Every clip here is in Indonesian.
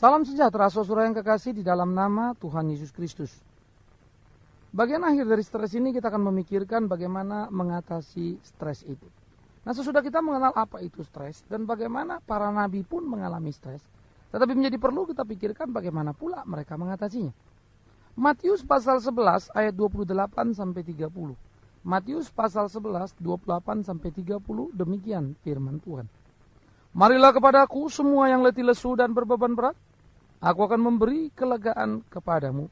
Salam sejahtera saudara yang kekasih di dalam nama Tuhan Yesus Kristus. Bagian akhir dari stres ini kita akan memikirkan bagaimana mengatasi stres itu. Nah, sesudah kita mengenal apa itu stres dan bagaimana para nabi pun mengalami stres, tetapi menjadi perlu kita pikirkan bagaimana pula mereka mengatasinya. Matius pasal 11 ayat 28 sampai 30. Matius pasal 11 28 sampai 30, demikian firman Tuhan. Marilah kepadaku semua yang letih lesu dan berbeban berat, aku akan memberi kelegaan kepadamu.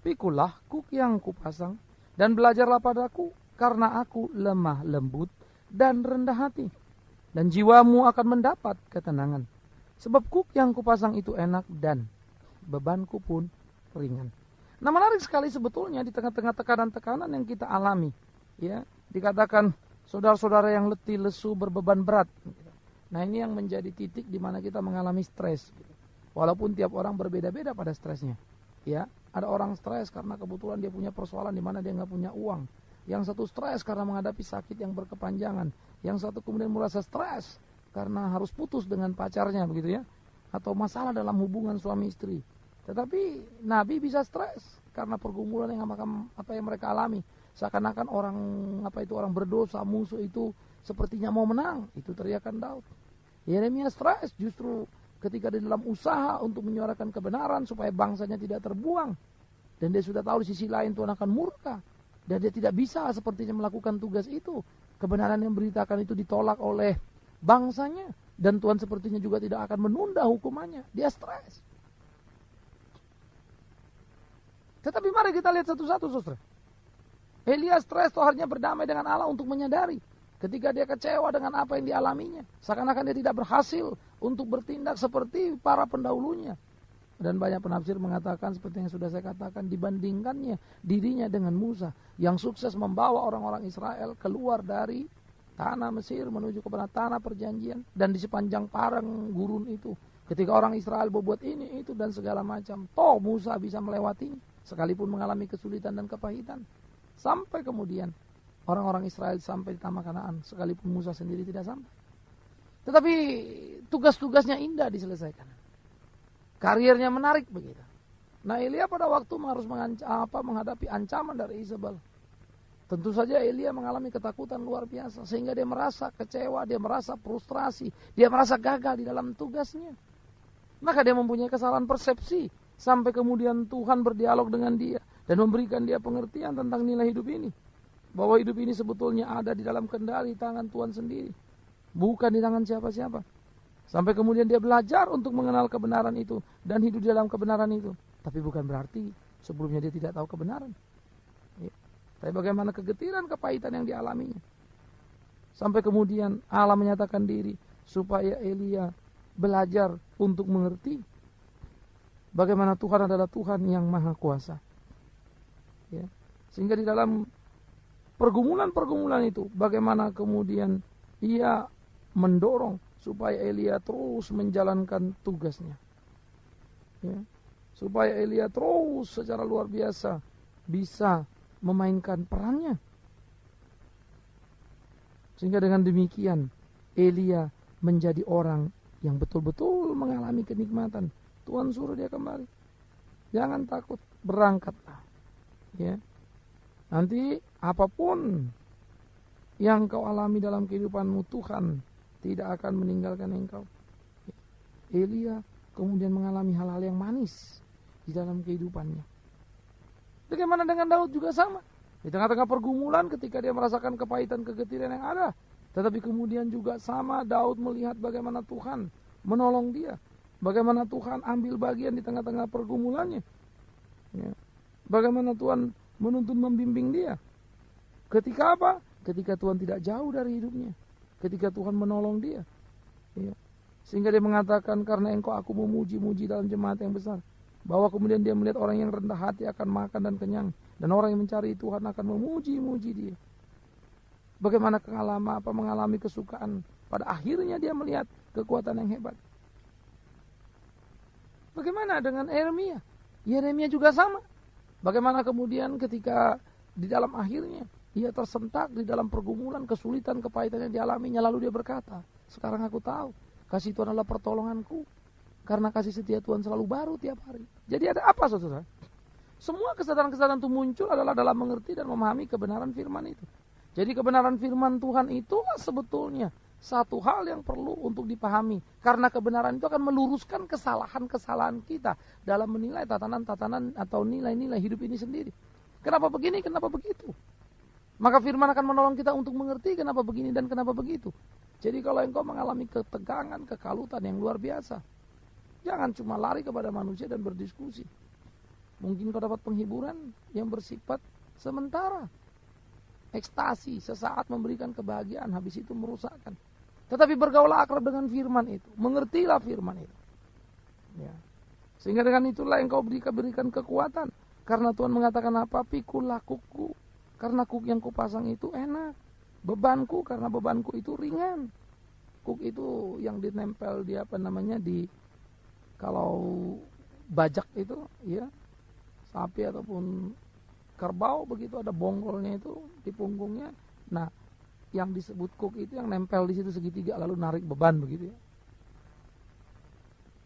Pikulah kuk yang kupasang, dan belajarlah padaku, karena aku lemah lembut dan rendah hati, dan jiwamu akan mendapat ketenangan. Sebab kuk yang kupasang itu enak dan bebanku pun ringan. Nah, menarik sekali sebetulnya di tengah-tengah tekanan-tekanan yang kita alami. Ya, dikatakan saudara-saudara yang letih lesu berbeban berat. Nah, ini yang menjadi titik di mana kita mengalami stres. Walaupun tiap orang berbeda-beda pada stresnya. Ya, ada orang stres karena kebetulan dia punya persoalan di mana dia nggak punya uang. Yang satu stres karena menghadapi sakit yang berkepanjangan. Yang satu kemudian merasa stres karena harus putus dengan pacarnya, begitu ya. Atau masalah dalam hubungan suami istri. Tetapi Nabi bisa stres karena pergumulan yang mereka alami. Seakan-akan orang berdosa, musuh itu sepertinya mau menang. Itu teriakan Daud. Yeremia stres justru ketika di dalam usaha untuk menyuarakan kebenaran supaya bangsanya tidak terbuang. Dan dia sudah tahu di sisi lain Tuhan akan murka. Dan dia tidak bisa sepertinya melakukan tugas itu. Kebenaran yang beritakan itu ditolak oleh bangsanya. Dan Tuhan sepertinya juga tidak akan menunda hukumannya. Dia stres. Tetapi mari kita lihat satu-satu, saudara. Elia stres itu akhirnya berdamai dengan Allah untuk menyadari. Ketika dia kecewa dengan apa yang dialaminya. Seakan-akan dia tidak berhasil untuk bertindak seperti para pendahulunya. Dan banyak penafsir mengatakan seperti yang sudah saya katakan. Dibandingkannya dirinya dengan Musa. Yang sukses membawa orang-orang Israel keluar dari tanah Mesir menuju kepada tanah perjanjian. Dan di sepanjang padang gurun itu. Ketika orang Israel berbuat ini, itu dan segala macam. Toh Musa bisa melewatinya. Sekalipun mengalami kesulitan dan kepahitan. Sampai kemudian orang-orang Israel sampai di tanah Kanaan, sekalipun Musa sendiri tidak sampai. Tetapi tugas-tugasnya indah diselesaikan. Karirnya menarik begitu. Nah, Elia pada waktu harus menghadapi ancaman dari Isabel. Tentu saja Elia mengalami ketakutan luar biasa. Sehingga dia merasa kecewa, dia merasa frustrasi, dia merasa gagal di dalam tugasnya. Maka dia mempunyai kesalahan persepsi. Sampai kemudian Tuhan berdialog dengan dia. Dan memberikan dia pengertian tentang nilai hidup ini. Bahwa hidup ini sebetulnya ada di dalam kendali tangan Tuhan sendiri. Bukan di tangan siapa-siapa. Sampai kemudian dia belajar untuk mengenal kebenaran itu. Dan hidup di dalam kebenaran itu. Tapi bukan berarti sebelumnya dia tidak tahu kebenaran. Ya. Tapi bagaimana kegetiran, kepahitan yang dialaminya. Sampai kemudian Allah menyatakan diri. Supaya Elia belajar untuk mengerti. Bagaimana Tuhan adalah Tuhan yang maha kuasa. Ya. Sehingga di dalam pergumulan-pergumulan itu, bagaimana kemudian ia mendorong supaya Elia terus menjalankan tugasnya. Ya. Supaya Elia terus secara luar biasa bisa memainkan perannya. Sehingga dengan demikian Elia menjadi orang yang betul-betul mengalami kenikmatan. Tuhan suruh dia kembali. Jangan takut, berangkatlah. Ya. Nanti apapun yang kau alami dalam kehidupanmu, Tuhan tidak akan meninggalkan engkau. Elia kemudian mengalami hal-hal yang manis di dalam kehidupannya. Bagaimana dengan Daud juga sama. Di tengah-tengah pergumulan ketika dia merasakan kepahitan, kegetiran yang ada. Tetapi kemudian juga sama Daud melihat bagaimana Tuhan menolong dia. Bagaimana Tuhan ambil bagian di tengah-tengah pergumulannya. Ya. Bagaimana Tuhan menuntun membimbing dia. Ketika apa? Ketika Tuhan tidak jauh dari hidupnya. Ketika Tuhan menolong dia. Ya. Sehingga dia mengatakan, karena engkau aku memuji-muji dalam jemaat yang besar. Bahwa kemudian dia melihat orang yang rendah hati akan makan dan kenyang. Dan orang yang mencari Tuhan akan memuji-muji dia. Bagaimana mengalami kesukaan. Pada akhirnya dia melihat kekuatan yang hebat. Bagaimana dengan Yeremia? Yeremia juga sama. Bagaimana kemudian ketika di dalam akhirnya ia tersentak di dalam pergumulan, kesulitan, kepahitan yang dialaminya. Lalu dia berkata, sekarang aku tahu kasih Tuhan adalah pertolonganku. Karena kasih setia Tuhan selalu baru tiap hari. Jadi ada apa saudara? Semua kesadaran-kesadaran itu muncul adalah dalam mengerti dan memahami kebenaran firman itu. Jadi kebenaran firman Tuhan itulah sebetulnya satu hal yang perlu untuk dipahami. Karena kebenaran itu akan meluruskan kesalahan-kesalahan kita dalam menilai tatanan-tatanan atau nilai-nilai hidup ini sendiri. Kenapa begini, kenapa begitu? Maka firman akan menolong kita untuk mengerti kenapa begini dan kenapa begitu. Jadi kalau engkau mengalami ketegangan, kekalutan yang luar biasa, jangan cuma lari kepada manusia dan berdiskusi. Mungkin kau dapat penghiburan yang bersifat sementara. Ekstasi, sesaat memberikan kebahagiaan, habis itu merusakkan. Tetapi bergaulah akrab dengan firman itu. Mengertilah firman itu. Ya. Sehingga dengan itulah engkau berikan kekuatan. Karena Tuhan mengatakan apa? Pikulah kuku. Karena kuk yang kupasang itu enak. Bebanku, karena bebanku itu ringan. Kuk itu yang ditempel di kalau bajak itu, ya, sapi ataupun kerbau begitu ada bonggolnya itu di punggungnya. Nah, yang disebut kuk itu yang nempel di situ segitiga lalu narik beban begitu ya.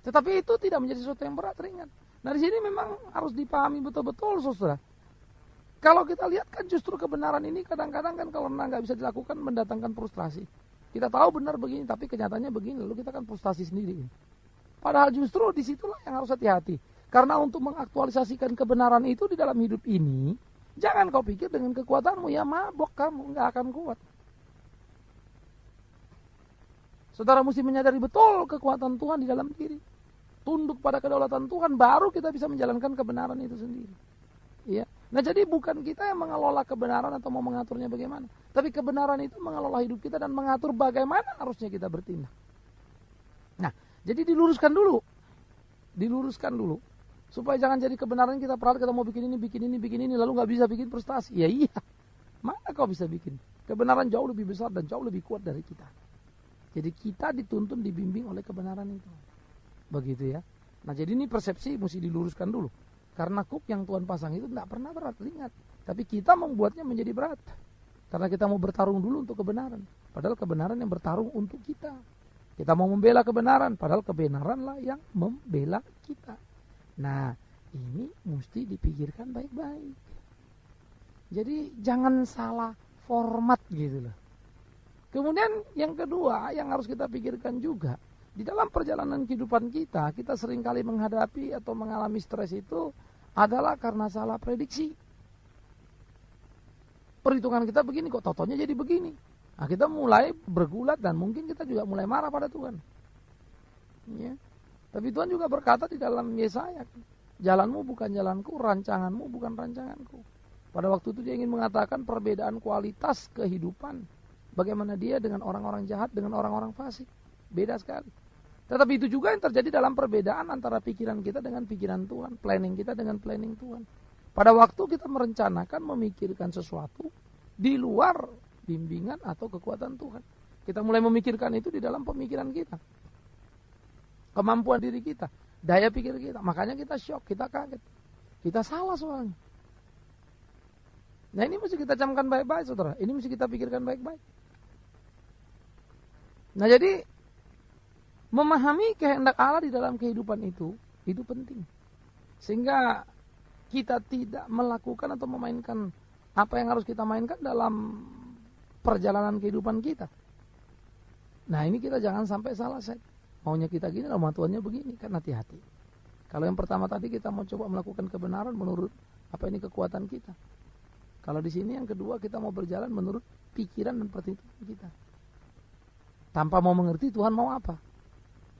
Tetapi itu tidak menjadi sesuatu yang berat, ringan. Nah, di sini memang harus dipahami betul-betul, saudara. Kalau kita lihat kan justru kebenaran ini kadang-kadang kan kalau nggak bisa dilakukan mendatangkan frustrasi. Kita tahu benar begini, tapi kenyataannya begini, lalu kita kan frustasi sendiri. Padahal justru disitulah yang harus hati-hati. Karena untuk mengaktualisasikan kebenaran itu di dalam hidup ini, jangan kau pikir dengan kekuatanmu, ya mabok kamu, nggak akan kuat. Saudara mesti menyadari betul kekuatan Tuhan di dalam diri. Tunduk pada kedaulatan Tuhan, baru kita bisa menjalankan kebenaran itu sendiri. Ya. Nah jadi bukan kita yang mengelola kebenaran atau mau mengaturnya bagaimana. Tapi kebenaran itu mengelola hidup kita dan mengatur bagaimana harusnya kita bertindak. Nah, jadi diluruskan dulu. Diluruskan dulu. Supaya jangan jadi kebenaran kita perhati kita mau bikin ini, lalu nggak bisa bikin prestasi. Ya iya, mana kau bisa bikin? Kebenaran jauh lebih besar dan jauh lebih kuat dari kita. Jadi kita dituntun, dibimbing oleh kebenaran itu. Begitu ya. Nah jadi ini persepsi mesti diluruskan dulu. Karena kuk yang Tuhan pasang itu tidak pernah berat, ringan. Tapi kita membuatnya menjadi berat. Karena kita mau bertarung dulu untuk kebenaran. Padahal kebenaran yang bertarung untuk kita. Kita mau membela kebenaran, padahal kebenaranlah yang membela kita. Nah, ini mesti dipikirkan baik-baik. Jadi jangan salah format gitu loh. Kemudian yang kedua yang harus kita pikirkan juga, di dalam perjalanan kehidupan kita seringkali menghadapi atau mengalami stres itu adalah karena salah prediksi. Perhitungan kita begini kok, totonya jadi begini. Nah, kita mulai bergulat dan mungkin kita juga mulai marah pada Tuhan. Ya. Tapi Tuhan juga berkata di dalam Yesaya, jalanmu bukan jalanku, rancanganmu bukan rancanganku. Pada waktu itu dia ingin mengatakan perbedaan kualitas kehidupan. Bagaimana dia dengan orang-orang jahat, dengan orang-orang fasik. Beda sekali. Tetapi itu juga yang terjadi dalam perbedaan antara pikiran kita dengan pikiran Tuhan. Planning kita dengan planning Tuhan. Pada waktu kita merencanakan, memikirkan sesuatu di luar bimbingan atau kekuatan Tuhan. Kita mulai memikirkan itu di dalam pemikiran kita. Kemampuan diri kita. Daya pikir kita. Makanya kita shock, kita kaget. Kita salah soalnya. Nah ini mesti kita camkan baik-baik saudara. Ini mesti kita pikirkan baik-baik. Nah jadi memahami kehendak Allah di dalam kehidupan itu penting. Sehingga kita tidak melakukan atau memainkan apa yang harus kita mainkan dalam perjalanan kehidupan kita. Nah ini kita jangan sampai salah set. Maunya kita gini, nama Tuhannya begini, kan hati-hati. Kalau yang pertama tadi kita mau coba melakukan kebenaran menurut apa ini kekuatan kita. Kalau di sini yang kedua kita mau berjalan menurut pikiran dan perhitungan kita. Tanpa mau mengerti Tuhan mau apa.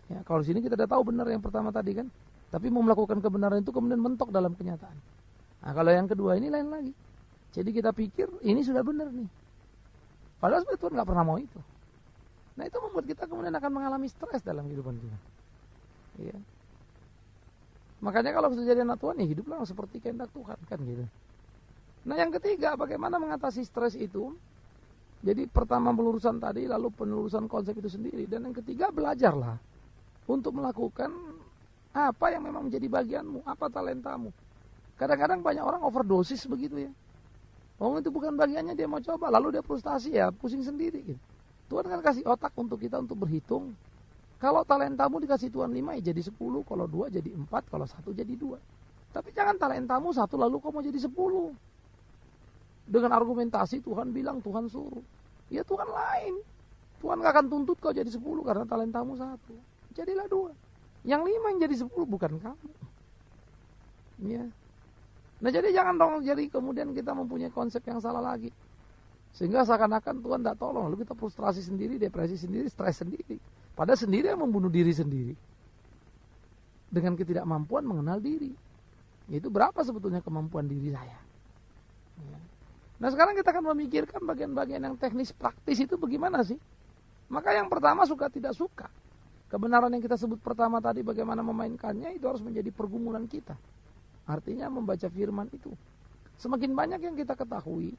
Ya, kalau di sini kita sudah tahu benar yang pertama tadi kan. Tapi mau melakukan kebenaran itu kemudian mentok dalam kenyataan. Nah kalau yang kedua ini lain lagi. Jadi kita pikir ini sudah benar nih. Padahal sebenarnya Tuhan nggak pernah mau itu. Nah itu membuat kita kemudian akan mengalami stres dalam kehidupan kita. Ya. Makanya kalau sudah jadi anak Tuhan ya hiduplah seperti kehendak Tuhan kan gitu. Nah yang ketiga bagaimana mengatasi stres itu. Jadi pertama pelurusan tadi, lalu penelurusan konsep itu sendiri. Dan yang ketiga belajarlah untuk melakukan apa yang memang menjadi bagianmu, apa talentamu. Kadang-kadang banyak orang overdosis begitu ya. Oh itu bukan bagiannya dia mau coba, lalu dia frustasi ya, pusing sendiri gitu. Tuhan kan kasih otak untuk kita untuk berhitung. Kalau talentamu dikasih Tuhan 5 ya jadi 10, kalau 2 jadi 4, kalau 1 jadi 2. Tapi jangan talentamu 1 lalu kau mau jadi 10. Dengan argumentasi Tuhan bilang, Tuhan suruh. Ya Tuhan lain. Tuhan gak akan tuntut kau jadi 10 karena talentamu 1. Jadilah 2. Yang 5 yang jadi 10 bukan kamu. Ya. Nah jadi jangan dong jadi kemudian kita mempunyai konsep yang salah lagi. Sehingga seakan-akan Tuhan tidak tolong. Lalu kita frustrasi sendiri, depresi sendiri, stres sendiri. Padahal sendiri yang membunuh diri sendiri. Dengan ketidakmampuan mengenal diri. Itu berapa sebetulnya kemampuan diri saya. Ya. Nah sekarang kita akan memikirkan bagian-bagian yang teknis praktis itu bagaimana sih. Maka yang pertama suka tidak suka. Kebenaran yang kita sebut pertama tadi bagaimana memainkannya itu harus menjadi pergumulan kita. Artinya membaca firman itu. Semakin banyak yang kita ketahui,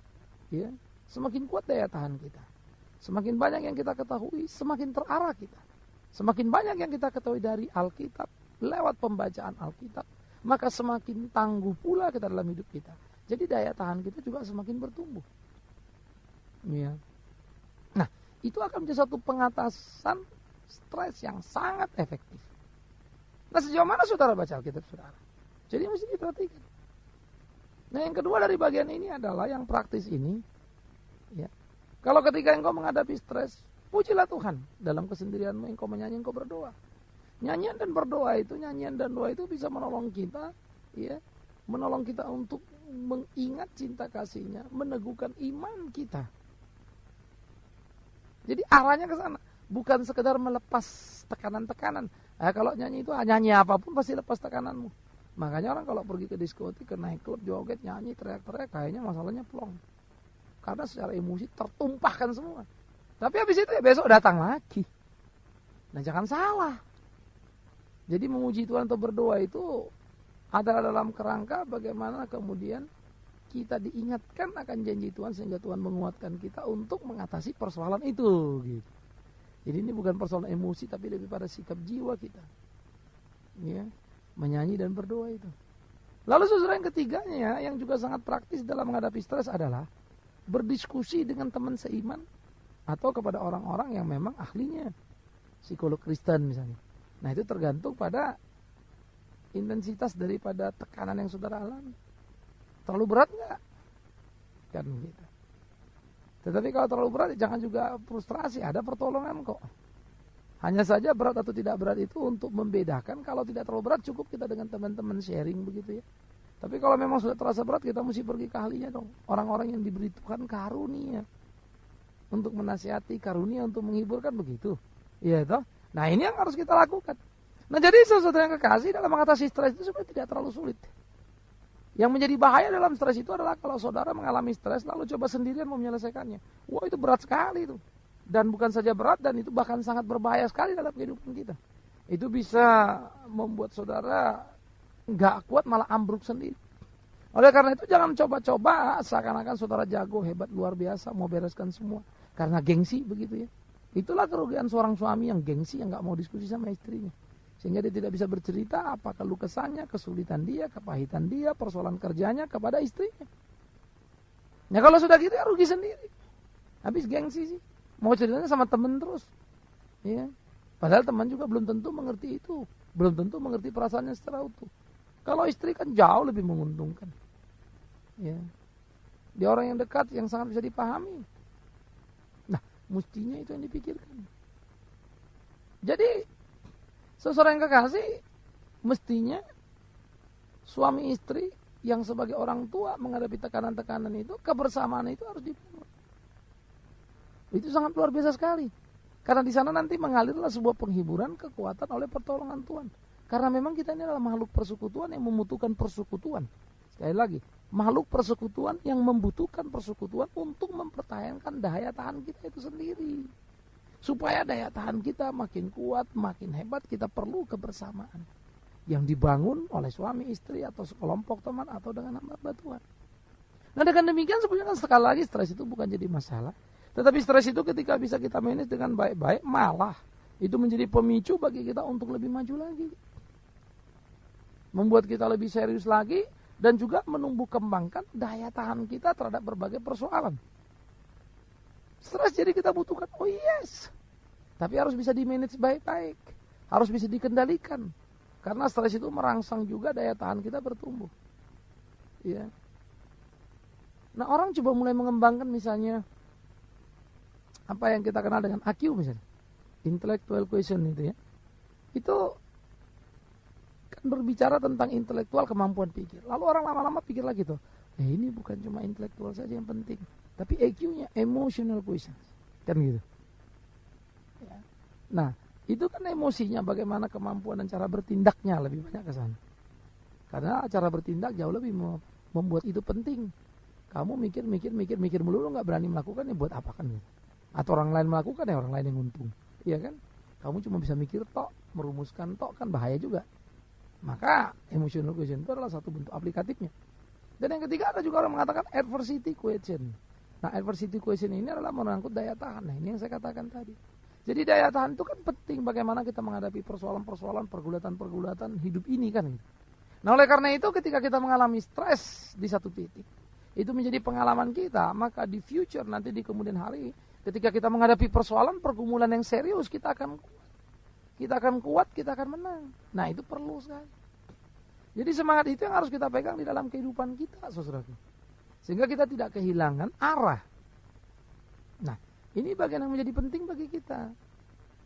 ya, semakin kuat daya tahan kita. Semakin banyak yang kita ketahui, semakin terarah kita. Semakin banyak yang kita ketahui dari Alkitab, lewat pembacaan Alkitab, maka semakin tangguh pula kita dalam hidup kita. Jadi daya tahan kita juga semakin bertumbuh. Ya. Nah, itu akan menjadi satu pengatasan stres yang sangat efektif. Nah, sejauh mana saudara baca Alkitab saudara? Jadi mesti diperhatikan. Nah, yang kedua dari bagian ini adalah yang praktis ini. Ya. Kalau ketika engkau menghadapi stres, pujilah Tuhan. Dalam kesendirianmu engkau menyanyi, engkau berdoa. Nyanyian dan berdoa itu, nyanyian dan doa itu bisa menolong kita, ya, menolong kita untuk mengingat cinta kasihnya, meneguhkan iman kita. Jadi arahnya ke sana, bukan sekedar melepas tekanan-tekanan. Kalau nyanyi itu nyanyi apapun pasti lepas tekananmu. Makanya orang kalau pergi ke diskotik, ke naik klub, joget, nyanyi, teriak-teriak, kayaknya masalahnya plong. Karena secara emosi tertumpahkan semua. Tapi habis itu ya besok datang lagi. Nah jangan salah. Jadi memuji Tuhan atau berdoa itu adalah dalam kerangka bagaimana kemudian kita diingatkan akan janji Tuhan sehingga Tuhan menguatkan kita untuk mengatasi persoalan itu. Gitu. Jadi ini bukan persoalan emosi tapi lebih pada sikap jiwa kita. Ya, menyanyi dan berdoa itu. Lalu saudara yang ketiganya yang juga sangat praktis dalam menghadapi stres adalah berdiskusi dengan teman seiman atau kepada orang-orang yang memang ahlinya. Psikolog Kristen misalnya. Nah itu tergantung pada intensitas daripada tekanan yang saudara alami. Terlalu berat enggak? Kan gitu. Tetapi kalau terlalu berat jangan juga frustrasi, ada pertolongan kok. Hanya saja berat atau tidak berat itu untuk membedakan. Kalau tidak terlalu berat cukup kita dengan teman-teman sharing begitu ya. Tapi kalau memang sudah terasa berat kita mesti pergi ke ahlinya dong. Orang-orang yang diberi Tuhan karunia untuk menasihati, karunia untuk menghiburkan begitu. Iya toh? Nah ini yang harus kita lakukan. Nah jadi sesuatu yang kekasih dalam mengatasi stres itu sebenarnya tidak terlalu sulit. Yang menjadi bahaya dalam stres itu adalah kalau saudara mengalami stres lalu coba sendirian mau menyelesaikannya. Wah itu berat sekali itu. Dan bukan saja berat dan itu bahkan sangat berbahaya sekali dalam kehidupan kita. Itu bisa membuat saudara nggak kuat malah ambruk sendiri. Oleh karena itu jangan coba-coba seakan-akan saudara jago, hebat, luar biasa, mau bereskan semua. Karena gengsi begitu ya. Itulah kerugian seorang suami yang gengsi, yang nggak mau diskusi sama istrinya. Sehingga dia tidak bisa bercerita apa keluh kesahnya, kesulitan dia, kepahitan dia, persoalan kerjanya kepada istrinya. Ya kalau sudah gitu ya rugi sendiri. Habis gengsi sih. Mau ceritanya sama teman terus. Ya. Padahal teman juga belum tentu mengerti itu. Belum tentu mengerti perasaannya secara utuh. Kalau istri kan jauh lebih menguntungkan. Ya. Dia orang yang dekat, yang sangat bisa dipahami. Nah, mestinya itu yang dipikirkan. Jadi, seseorang yang kekasih, mestinya suami istri yang sebagai orang tua menghadapi tekanan-tekanan itu, kebersamaan itu harus dibangun. Itu sangat luar biasa sekali. Karena di sana nanti mengalirlah sebuah penghiburan, kekuatan oleh pertolongan Tuhan. Karena memang kita ini adalah makhluk persekutuan yang membutuhkan persekutuan. Sekali lagi, makhluk persekutuan yang membutuhkan persekutuan untuk mempertahankan daya tahan kita itu sendiri. Supaya daya tahan kita makin kuat, makin hebat, kita perlu kebersamaan. Yang dibangun oleh suami, istri, atau sekelompok teman, atau dengan hamba Tuhan. Nah dengan demikian sebenarnya sekali lagi stres itu bukan jadi masalah. Tetapi stres itu ketika bisa kita manage dengan baik-baik, malah itu menjadi pemicu bagi kita untuk lebih maju lagi. Membuat kita lebih serius lagi dan juga menumbuh kembangkan daya tahan kita terhadap berbagai persoalan. Stres jadi kita butuhkan, oh yes. Tapi harus bisa di-manage baik-baik. Harus bisa dikendalikan. Karena stres itu merangsang juga daya tahan kita bertumbuh. Ya. Nah, orang coba mulai mengembangkan misalnya apa yang kita kenal dengan IQ misalnya. Intellectual quotient itu ya. Itu kan berbicara tentang intelektual, kemampuan pikir. Lalu orang lama-lama pikir lagi tuh, ini bukan cuma intelektual saja yang penting, tapi EQ-nya, emotional quotient. Kan gitu. Ya. Nah, itu kan emosinya, bagaimana kemampuan dan cara bertindaknya lebih banyak ke sana. Karena cara bertindak jauh lebih membuat itu penting. Kamu mikir melulu nggak berani melakukan, ya buat apa kan gitu. Atau orang lain melakukan, ya orang lain yang untung. Iya kan? Kamu cuma bisa mikir tok, merumuskan tok, kan bahaya juga. Maka emotional quotient itu adalah satu bentuk aplikatifnya. Dan yang ketiga ada juga orang mengatakan adversity quotient. Nah, adversity quotient ini adalah menangkut daya tahan. Nah, ini yang saya katakan tadi. Jadi daya tahan itu kan penting bagaimana kita menghadapi persoalan-persoalan, pergulatan-pergulatan hidup ini kan. Nah, oleh karena itu ketika kita mengalami stres di satu titik, itu menjadi pengalaman kita, maka di future nanti di kemudian hari ketika kita menghadapi persoalan, pergumulan yang serius, kita akan kuat. Kita akan menang. Nah, itu perlu sekali. Jadi semangat itu yang harus kita pegang di dalam kehidupan kita, saudaraku. Sehingga kita tidak kehilangan arah. Nah, ini bagian yang menjadi penting bagi kita.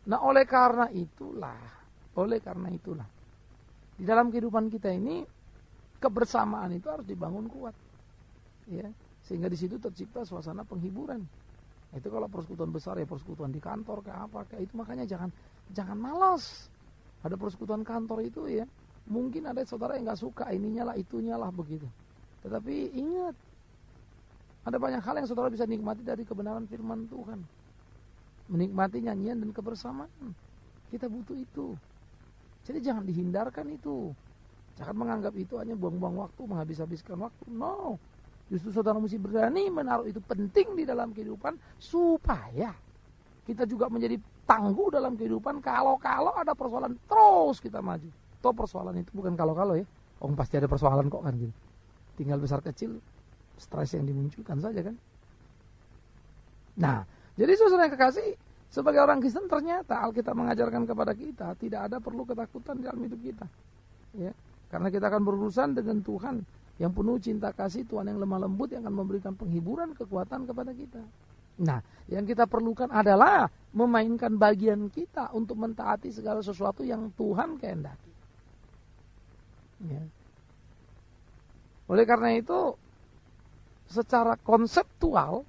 Nah, oleh karena itulah, di dalam kehidupan kita ini, kebersamaan itu harus dibangun kuat. Ya, sehingga di situ tercipta suasana penghiburan. Itu kalau persekutuan besar ya persekutuan di kantor kayak itu, makanya jangan malas. Ada persekutuan kantor itu ya, mungkin ada saudara yang nggak suka ininya lah itunya lah begitu. Tetapi ingat, ada banyak hal yang saudara bisa nikmati dari kebenaran firman Tuhan. Menikmati nyanyian dan kebersamaan. Kita butuh itu. Jadi jangan dihindarkan itu. Jangan menganggap itu hanya buang-buang waktu, menghabis-habiskan waktu. No. Justru saudara mesti berani menaruh itu penting di dalam kehidupan supaya kita juga menjadi tangguh dalam kehidupan. Kalau ada persoalan terus kita maju. Toh persoalan itu bukan kalau ya. Pasti ada persoalan kok kan gitu. Tinggal besar kecil stres yang dimunculkan saja kan. Nah, jadi saudara yang kekasih, sebagai orang Kristen ternyata Alkitab mengajarkan kepada kita tidak ada perlu ketakutan dalam hidup kita. Ya, karena kita akan berurusan dengan Tuhan yang penuh cinta kasih, Tuhan yang lemah lembut yang akan memberikan penghiburan, kekuatan kepada kita. Nah, yang kita perlukan adalah memainkan bagian kita untuk mentaati segala sesuatu yang Tuhan kehendaki. Ya. Oleh karena itu, secara konseptual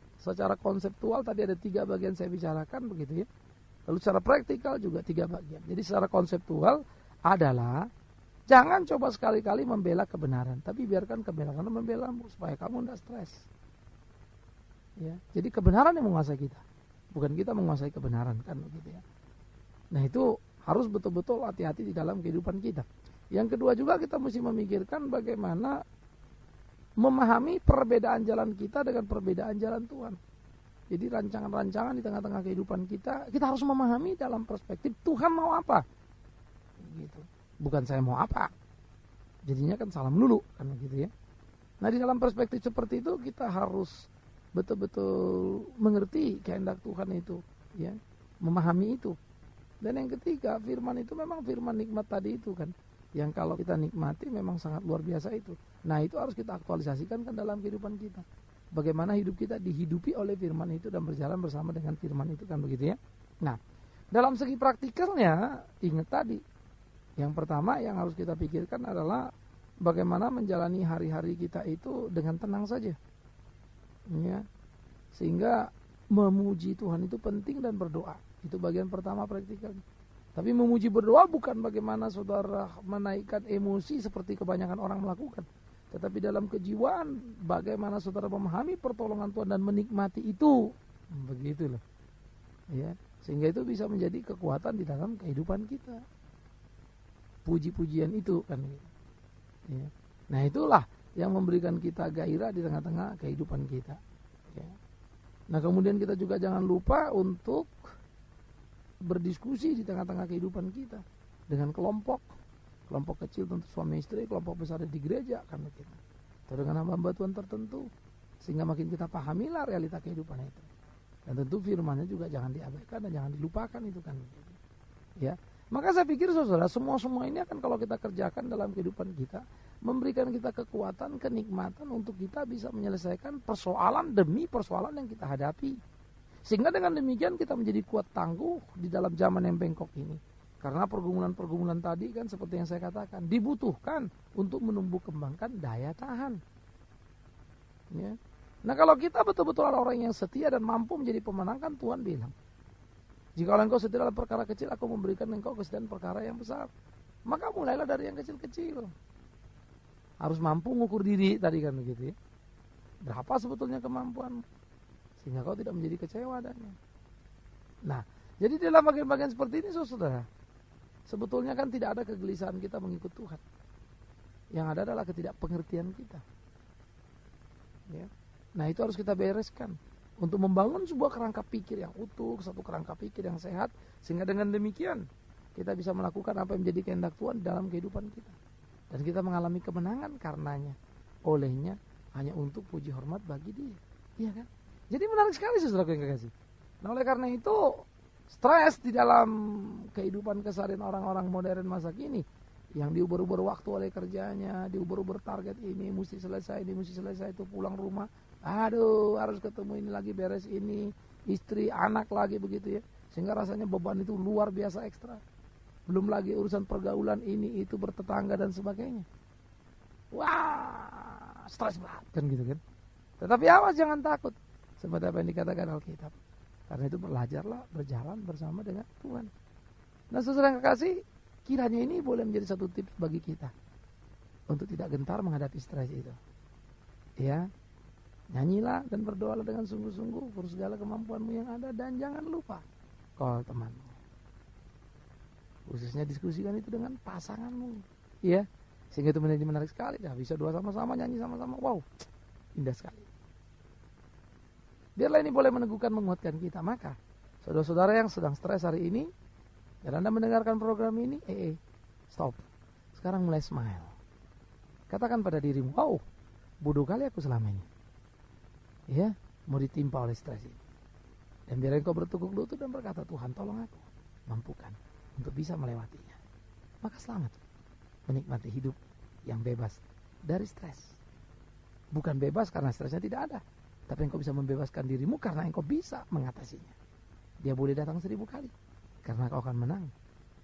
tadi ada 3 bagian saya bicarakan begitu ya. Lalu secara praktikal juga 3 bagian. Jadi secara konseptual adalah jangan coba sekali-kali membela kebenaran, tapi biarkan kebenaran membelamu supaya kamu tidak stres. Ya, jadi kebenaran yang menguasai kita, bukan kita menguasai kebenaran kan begitu ya. Nah, itu harus betul-betul hati-hati di dalam kehidupan kita. Yang kedua juga kita mesti memikirkan bagaimana memahami perbedaan jalan kita dengan perbedaan jalan Tuhan. Jadi rancangan-rancangan di tengah-tengah kehidupan kita harus memahami dalam perspektif Tuhan mau apa. Gitu. Bukan saya mau apa. Jadinya kan salah melulu kan gitu ya. Nah, di dalam perspektif seperti itu kita harus betul-betul mengerti kehendak Tuhan itu, ya. Memahami itu. Dan yang ketiga, firman itu memang firman nikmat tadi itu kan. Yang kalau kita nikmati memang sangat luar biasa itu. Nah, itu harus kita aktualisasikan kan dalam kehidupan kita. Bagaimana hidup kita dihidupi oleh firman itu dan berjalan bersama dengan firman itu kan begitu ya. Nah, dalam segi praktikalnya ingat tadi. Yang pertama yang harus kita pikirkan adalah bagaimana menjalani hari-hari kita itu dengan tenang saja. Ya. Sehingga memuji Tuhan itu penting dan berdoa. Itu bagian pertama praktikal. Tapi memuji berdoa bukan bagaimana saudara menaikkan emosi seperti kebanyakan orang melakukan. Tetapi dalam kejiwaan bagaimana saudara memahami pertolongan Tuhan dan menikmati itu. Begitu loh. Ya. Sehingga itu bisa menjadi kekuatan di dalam kehidupan kita. Puji-pujian itu kan. Ya. Nah, itulah yang memberikan kita gairah di tengah-tengah kehidupan kita. Ya. Nah, kemudian kita juga jangan lupa untuk berdiskusi di tengah-tengah kehidupan kita dengan kelompok kecil tentu suami istri, kelompok besar di gereja kan kita. Atau dengan hamba Tuhan tertentu sehingga makin kita pahamilah realita kehidupan itu. Dan tentu firman-Nya juga jangan diabaikan dan jangan dilupakan itu kan. Ya. Maka saya pikir saudara, semua ini akan kalau kita kerjakan dalam kehidupan kita, memberikan kita kekuatan, kenikmatan untuk kita bisa menyelesaikan persoalan demi persoalan yang kita hadapi. Sehingga dengan demikian kita menjadi kuat tangguh di dalam zaman yang bengkok ini. Karena pergumulan-pergumulan tadi kan seperti yang saya katakan, dibutuhkan untuk menumbuh kembangkan daya tahan. Ya. Nah kalau kita betul-betul orang yang setia dan mampu menjadi pemenang, kan Tuhan bilang, jika engkau setia dalam perkara kecil, aku memberikan engkau kesetiaan perkara yang besar. Maka mulailah dari yang kecil-kecil. Harus mampu mengukur diri tadi kan begitu ya. Berapa sebetulnya kemampuanmu, sehingga kau tidak menjadi kecewa adanya. Nah, jadi dalam bagian-bagian seperti ini saudara, sebetulnya kan tidak ada kegelisahan kita mengikut Tuhan. Yang ada adalah ketidakpengertian kita. Ya. Nah itu harus kita bereskan. Untuk membangun sebuah kerangka pikir yang utuh, satu kerangka pikir yang sehat. Sehingga dengan demikian kita bisa melakukan apa yang menjadi kehendak Tuhan dalam kehidupan kita. Dan kita mengalami kemenangan karenanya. Olehnya hanya untuk puji hormat bagi Dia. Iya kan? Jadi menarik sekali saudaraku yang kekasih. Nah oleh karena itu, stres di dalam kehidupan keseharian orang-orang modern masa kini, yang diuber-uber waktu oleh kerjanya, diuber-uber target ini mesti selesai, itu pulang rumah, aduh harus ketemu ini lagi, beres ini, istri, anak lagi begitu ya, sehingga rasanya beban itu luar biasa ekstra. Belum lagi urusan pergaulan ini itu, bertetangga dan sebagainya. Wah, stres banget kan gitu kan. Tetapi awas, jangan takut, seperti apa yang dikatakan Alkitab. Karena itu belajarlah berjalan bersama dengan Tuhan. Nah saudara yang kekasih, kiranya ini boleh menjadi satu tips bagi kita untuk tidak gentar menghadapi stres itu. Ya, nyanyilah dan berdoalah dengan sungguh-sungguh for segala kemampuanmu yang ada, dan jangan lupa call temanmu. Khususnya diskusikan itu dengan pasanganmu, ya, sehingga itu menjadi menarik sekali. Dah bisa doa sama-sama, nyanyi sama-sama, wow, indah sekali. Biarlah ini boleh meneguhkan, menguatkan kita. Maka saudara-saudara yang sedang stres hari ini, dan Anda mendengarkan program ini, stop. Sekarang mulai smile. Katakan pada dirimu, wow, bodoh kali aku selama ini. Ya, mau ditimpa oleh stres ini. Dan biar engkau bertekuk lutut dan berkata, Tuhan tolong aku, mampukan untuk bisa melewatinya. Maka selamat menikmati hidup yang bebas dari stres. Bukan bebas karena stresnya tidak ada, tapi engkau bisa membebaskan dirimu karena engkau bisa mengatasinya. Dia boleh datang 1000 kali, karena kau akan menang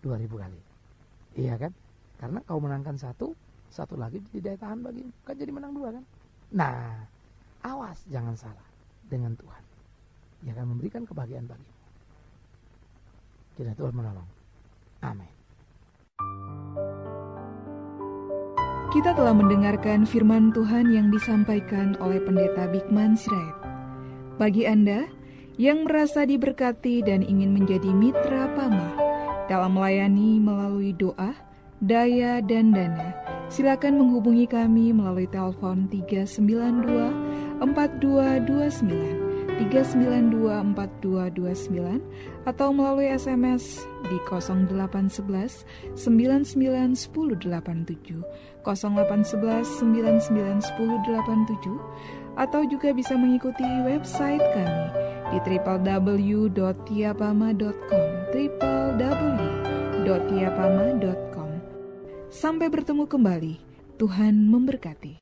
2000 kali. Iya kan? Karena kau menangkan satu lagi jadi daya tahan bagimu. Kan jadi menang 2 kan? Nah, awas jangan salah dengan Tuhan. Dia akan memberikan kebahagiaan bagimu. Kiranya Tuhan menolong. Amin. Kita telah mendengarkan firman Tuhan yang disampaikan oleh Pendeta Bigman Sirait. Bagi Anda yang merasa diberkati dan ingin menjadi mitra Pama dalam melayani melalui doa, daya, dan dana, silakan menghubungi kami melalui telepon 392-4229, 392-4229, atau melalui SMS di 0811 991087, 0811 991087, atau juga bisa mengikuti website kami di www.tiapama.com, www.tiapama.com. Sampai bertemu kembali. Tuhan memberkati.